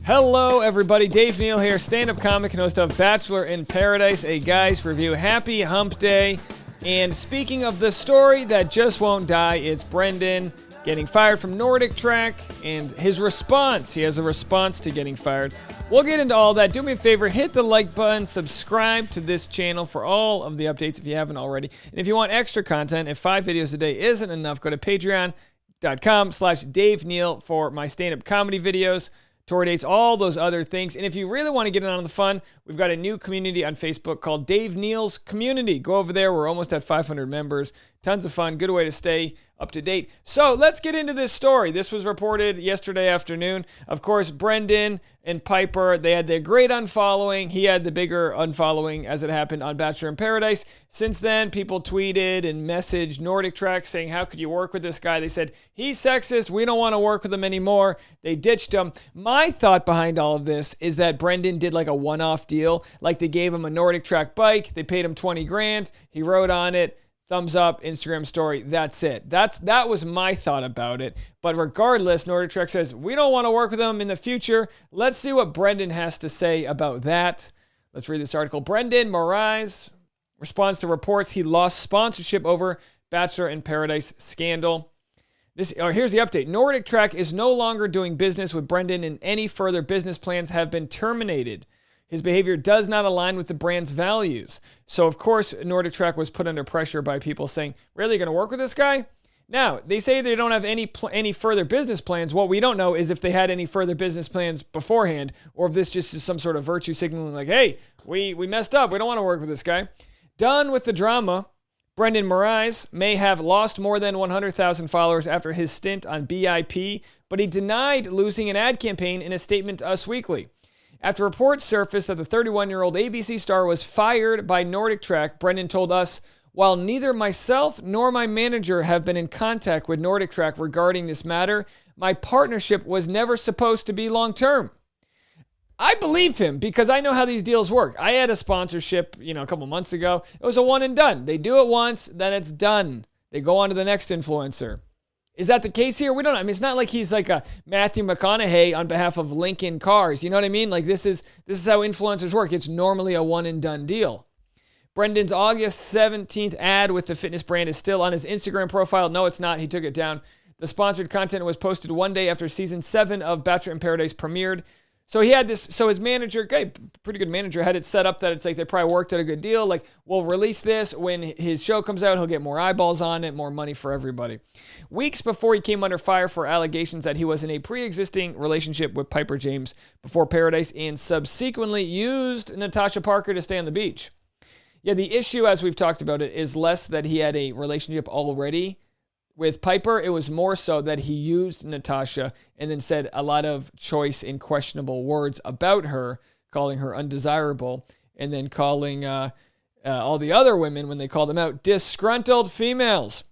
Hello, everybody. Dave Neal here, stand-up comic and host of Bachelor In Paradise, a guy's review. Happy hump day. And speaking of the story that just won't die, it's Brendan getting fired from Nordic Track and his response. He has a response to getting fired. We'll get into all that. Do me a favor, hit the like button, subscribe to this channel for all of the updates if you haven't already. And if you want extra content, if 5 videos a day isn't enough, go to patreon.com/Dave Neal for my stand-up comedy videos, tour dates, all those other things. And if you really want to get in on the fun, we've got a new community on Facebook called Dave Neal's Community. Go over there. We're almost at 500 members. Tons of fun. Good way to stay up to date. So let's get into this story. This was reported yesterday afternoon. Of course, Brendan and Piper, they had their great unfollowing. He had the bigger unfollowing as it happened on Bachelor in Paradise. Since then, people tweeted and messaged Nordic Track saying, how could you work with this guy? They said, he's sexist. We don't want to work with him anymore. They ditched him. My thought behind all of this is that Brendan did like a one-off deal. Like they gave him a Nordic Track bike. They paid him 20 grand. He rode on it. Thumbs up, Instagram story, that's it. That was my thought about it. But regardless, Nordic Track says, we don't want to work with them in the future. Let's see what Brendan has to say about that. Let's read this article. Brendan Morais responds to reports he lost sponsorship over Bachelor in Paradise scandal. Here's the update. Nordic Track is no longer doing business with Brendan, and any further business plans have been terminated. His behavior does not align with the brand's values. So, of course, Nordic Track was put under pressure by people saying, really, going to work with this guy? Now, they say they don't have any further business plans. What we don't know is if they had any further business plans beforehand, or if this just is some sort of virtue signaling like, hey, we messed up. We don't want to work with this guy. Done with the drama. Brendan Morais may have lost more than 100,000 followers after his stint on BIP, but he denied losing an ad campaign in a statement to Us Weekly. After reports surfaced that the 31-year-old ABC star was fired by Nordic Track, Brendan told us, while neither myself nor my manager have been in contact with Nordic Track regarding this matter, my partnership was never supposed to be long-term. I believe him because I know how these deals work. I had a sponsorship, a couple months ago. It was a one and done. They do it once, then it's done. They go on to the next influencer. Is that the case here? We don't know. I mean, it's not like he's like a Matthew McConaughey on behalf of Lincoln Cars. You know what I mean? Like this is how influencers work. It's normally a one and done deal. Brendan's August 17th ad with the fitness brand is still on his Instagram profile. No, it's not. He took it down. The sponsored content was posted one day after season 7 of Bachelor in Paradise premiered. So he had this, so his manager, pretty good manager, had it set up that it's like they probably worked out a good deal. Like, we'll release this when his show comes out. He'll get more eyeballs on it, more money for everybody. Weeks before he came under fire for allegations that he was in a pre-existing relationship with Piper James before Paradise and subsequently used Natasha Parker to stay on the beach. Yeah, the issue, as we've talked about it, is less that he had a relationship already with Piper. It was more so that he used Natasha and then said a lot of choice and questionable words about her, calling her undesirable, and then calling all the other women, when they called them out, disgruntled females.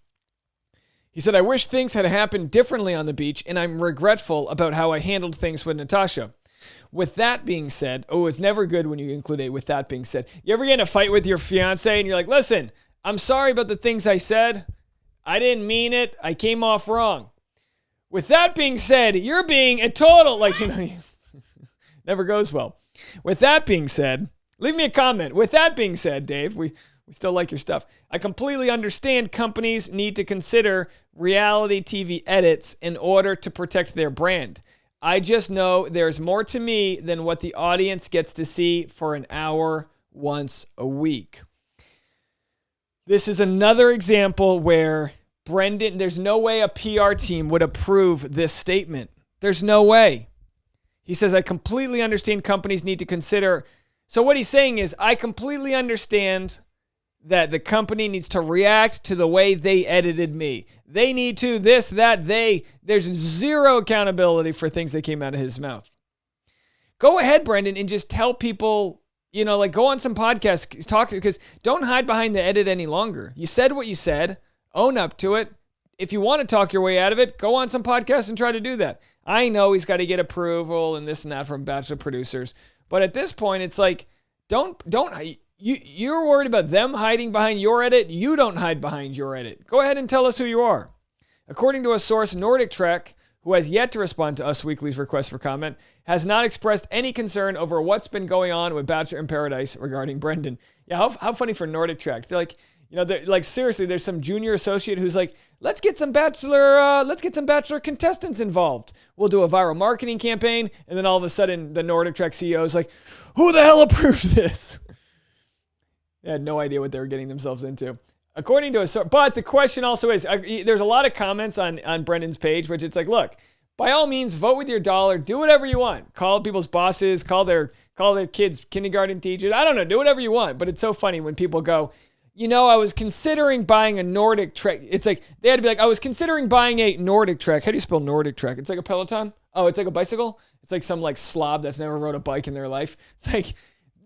He said, I wish things had happened differently on the beach, and I'm regretful about how I handled things with Natasha. With that being said, it's never good when you include a with that being said. You ever get in a fight with your fiance and you're like, listen, I'm sorry about the things I said. I didn't mean it. I came off wrong. With that being said, you're being a total, never goes well. With that being said, leave me a comment. With that being said, Dave, we still like your stuff. I completely understand companies need to consider reality TV edits in order to protect their brand. I just know there's more to me than what the audience gets to see for an hour once a week. This is another example where Brendan, there's no way a PR team would approve this statement. There's no way. He says, I completely understand companies need to consider. So what he's saying is, I completely understand that the company needs to react to the way they edited me. They need to, this, that, there's zero accountability for things that came out of his mouth. Go ahead, Brendan, and just tell people, go on some podcasts, talk, because don't hide behind the edit any longer. You said what you said, own up to it. If you want to talk your way out of it, go on some podcasts and try to do that. I know he's got to get approval and this and that from Bachelor producers, but at this point, it's like, you're worried about them hiding behind your edit. You don't hide behind your edit. Go ahead and tell us who you are. According to a source, Nordic Track, who has yet to respond to Us Weekly's request for comment, has not expressed any concern over what's been going on with Bachelor in Paradise regarding Brendan. Yeah, how funny for Nordic Track. They're like, they're like, seriously, there's some junior associate who's like, let's get some Bachelor contestants involved. We'll do a viral marketing campaign. And then all of a sudden, the Nordic Track CEO is like, who the hell approved this? They had no idea what they were getting themselves into. According to but the question also is, there's a lot of comments on Brendan's page, which it's like, look, by all means, vote with your dollar, do whatever you want. Call people's bosses, call their kids kindergarten teachers. I don't know, do whatever you want. But it's so funny when people go, I was considering buying a Nordic Trek. It's like, they had to be like, I was considering buying a Nordic Trek. How do you spell Nordic Trek? It's like a Peloton? Oh, it's like a bicycle? It's like some like slob that's never rode a bike in their life. It's like,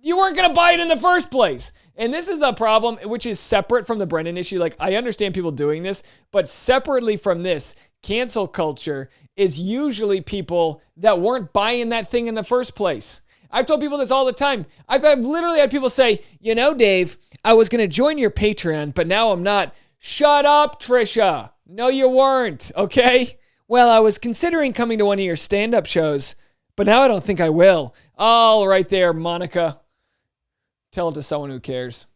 you weren't going to buy it in the first place. And this is a problem which is separate from the Brendan issue. Like, I understand people doing this, but separately from this, cancel culture is usually people that weren't buying that thing in the first place. I've told people this all the time. I've literally had people say, Dave, I was going to join your Patreon, but now I'm not. Shut up, Trisha. No, you weren't, okay? Well, I was considering coming to one of your stand-up shows, but now I don't think I will. All right there, Monica. Tell it to someone who cares.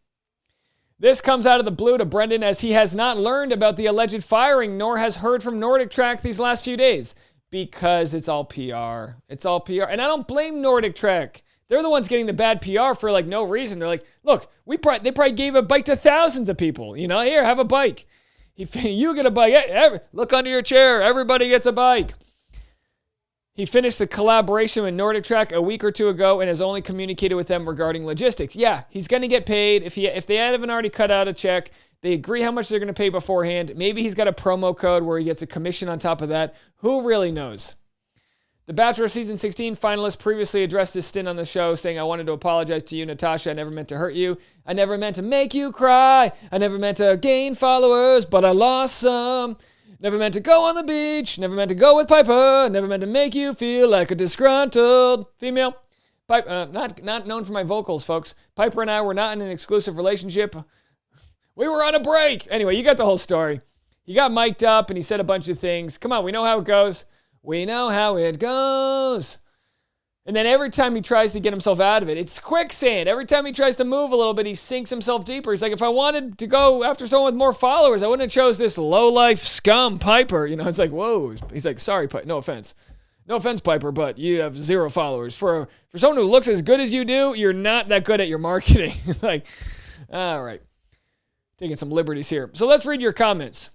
This comes out of the blue to Brendan, as he has not learned about the alleged firing, nor has heard from Nordic Track these last few days, because it's all PR. It's all PR. And I don't blame Nordic Track. They're the ones getting the bad PR for like no reason. They're like, look, they probably gave a bike to thousands of people. Here, have a bike. You get a bike. Look under your chair. Everybody gets a bike. He finished the collaboration with Nordic Track a week or two ago and has only communicated with them regarding logistics. Yeah, he's going to get paid. If they haven't already cut out a check, they agree how much they're going to pay beforehand. Maybe he's got a promo code where he gets a commission on top of that. Who really knows? The Bachelor Season 16 finalist previously addressed his stint on the show, saying, I wanted to apologize to you, Natasha. I never meant to hurt you. I never meant to make you cry. I never meant to gain followers, but I lost some. Never meant to go on the beach. Never meant to go with Piper. Never meant to make you feel like a disgruntled female. Not known for my vocals, folks. Piper and I were not in an exclusive relationship. We were on a break. Anyway, you got the whole story. He got mic'd up and he said a bunch of things. Come on, we know how it goes. We know how it goes. And then every time he tries to get himself out of it, it's quicksand. Every time he tries to move a little bit, he sinks himself deeper. He's like, if I wanted to go after someone with more followers, I wouldn't have chose this low-life scum Piper. It's like, whoa. He's like, sorry, Piper. No offense. No offense, Piper, but you have 0 followers. For someone who looks as good as you do, you're not that good at your marketing. It's like, all right. Taking some liberties here. So let's read your comments.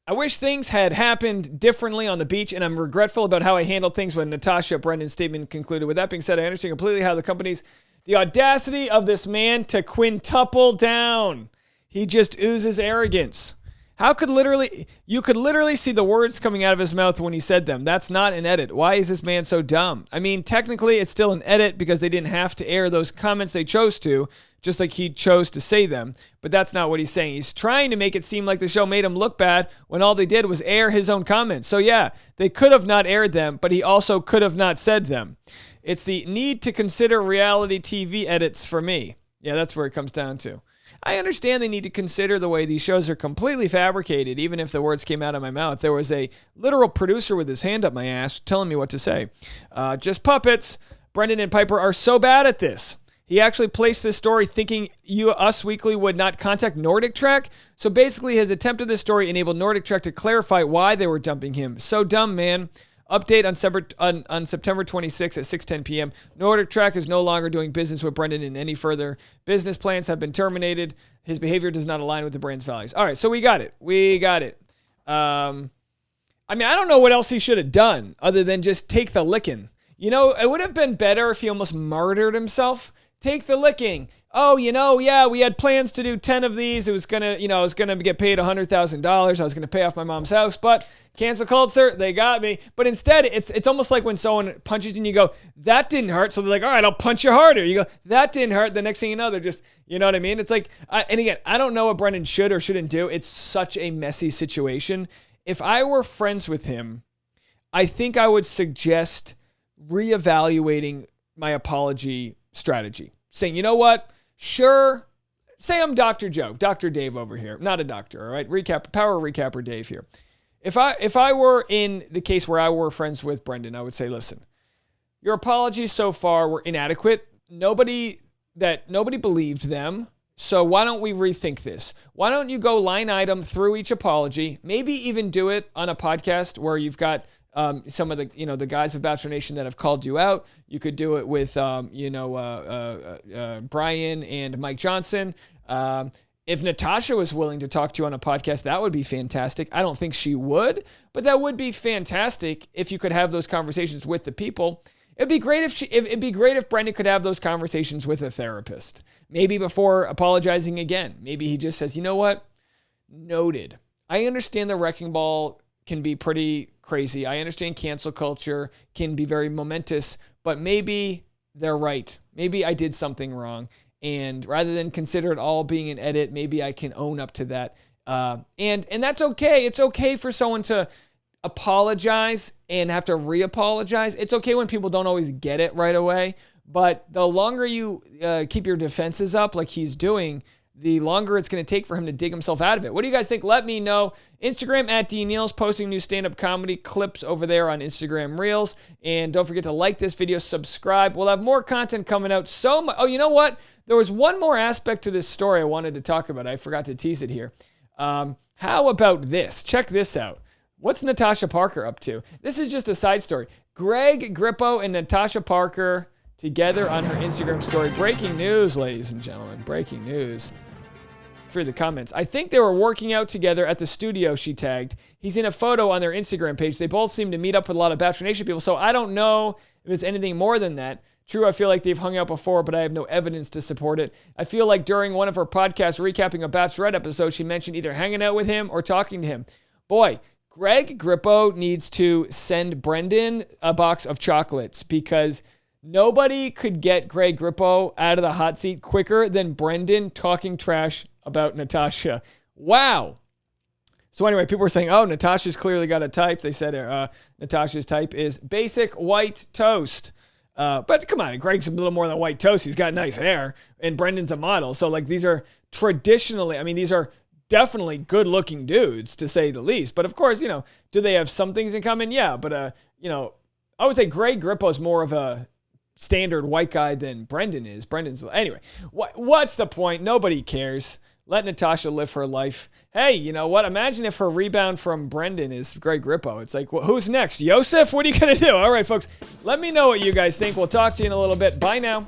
I wish things had happened differently on the beach, and I'm regretful about how I handled things when Natasha Brendan's statement concluded. With that being said, I understand completely how the audacity of this man to quintuple down. He just oozes arrogance. You could literally see the words coming out of his mouth when he said them. That's not an edit. Why is this man so dumb? I mean, technically it's still an edit because they didn't have to air those comments they chose to, just like he chose to say them. But that's not what he's saying. He's trying to make it seem like the show made him look bad when all they did was air his own comments. So yeah, they could have not aired them, but he also could have not said them. It's the need to consider reality TV edits for me. Yeah, that's where it comes down to. I understand they need to consider the way these shows are completely fabricated, even if the words came out of my mouth. There was a literal producer with his hand up my ass telling me what to say. Just puppets. Brendan and Piper are so bad at this. He actually placed this story thinking Us Weekly would not contact Nordic Track. So basically his attempt at this story enabled Nordic Track to clarify why they were dumping him. So dumb, man. Update on September 26th at 6:10 p.m. Nordic Track is no longer doing business with Brendan in any further. Business plans have been terminated. His behavior does not align with the brand's values. All right, so we got it. I mean, I don't know what else he should have done other than just take the licking. It would have been better if he almost martyred himself. Take the licking. Oh, yeah, we had plans to do 10 of these. It was I was gonna get paid $100,000. I was gonna pay off my mom's house, but cancel culture, they got me. But instead, it's almost like when someone punches you and you go, that didn't hurt. So they're like, all right, I'll punch you harder. You go, that didn't hurt. The next thing you know, they're just, you know what I mean? It's like, and again, I don't know what Brendan should or shouldn't do. It's such a messy situation. If I were friends with him, I think I would suggest reevaluating my apology strategy. Saying, you know what? Sure. Say I'm Dr. Joe, Dr. Dave over here. Not a doctor, all right? Power recapper Dave here. If I were in the case where I were friends with Brendan, I would say, listen, your apologies so far were inadequate. Nobody believed them. So why don't we rethink this? Why don't you go line item through each apology? Maybe even do it on a podcast where you've got some of the guys of Bachelor Nation that have called you out. You could do it with Brian and Mike Johnson. If Natasha was willing to talk to you on a podcast, that would be fantastic. I don't think she would, but that would be fantastic if you could have those conversations with the people. It'd be great if Brendan could have those conversations with a therapist. Maybe before apologizing again. Maybe he just says, you know what? Noted. I understand the wrecking ball can be pretty crazy. I understand cancel culture can be very momentous, but maybe they're right. Maybe I did something wrong. And rather than consider it all being an edit, maybe I can own up to that. And that's okay. It's okay for someone to apologize and have to re-apologize. It's okay when people don't always get it right away. But the longer you keep your defenses up like he's doing, the longer it's going to take for him to dig himself out of it. What do you guys think? Let me know. Instagram at DNeals, posting new stand-up comedy clips over there on Instagram Reels. And don't forget to like this video, subscribe. We'll have more content coming out. Oh, you know what? There was one more aspect to this story I wanted to talk about. I forgot to tease it here. How about this? Check this out. What's Natasha Parker up to? This is just a side story. Greg Grippo and Natasha Parker together on her Instagram story. Breaking news, ladies and gentlemen. Breaking news. For the comments. I think they were working out together at the studio, she tagged. He's in a photo on their Instagram page. They both seem to meet up with a lot of Bachelor Nation people, so I don't know if it's anything more than that. True, I feel like they've hung out before, but I have no evidence to support it. I feel like during one of her podcasts recapping a Bachelorette episode, she mentioned either hanging out with him or talking to him. Boy, Greg Grippo needs to send Brendan a box of chocolates because nobody could get Greg Grippo out of the hot seat quicker than Brendan talking trash about Natasha. Wow. So anyway, people were saying, oh, Natasha's clearly got a type. They said Natasha's type is basic white toast. But come on, Greg's a little more than white toast. He's got nice hair, and Brendan's a model. So like these are these are definitely good-looking dudes, to say the least. But of course, do they have some things in common? Yeah, but I would say Greg Grippo is more of a standard white guy than Brendan is. Anyway, what's the point? Nobody cares. Let Natasha live her life. Hey, you know what? Imagine if her rebound from Brendan is Greg Grippo. It's like, well, who's next? Yosef? What are you going to do? All right, folks, let me know what you guys think. We'll talk to you in a little bit. Bye now.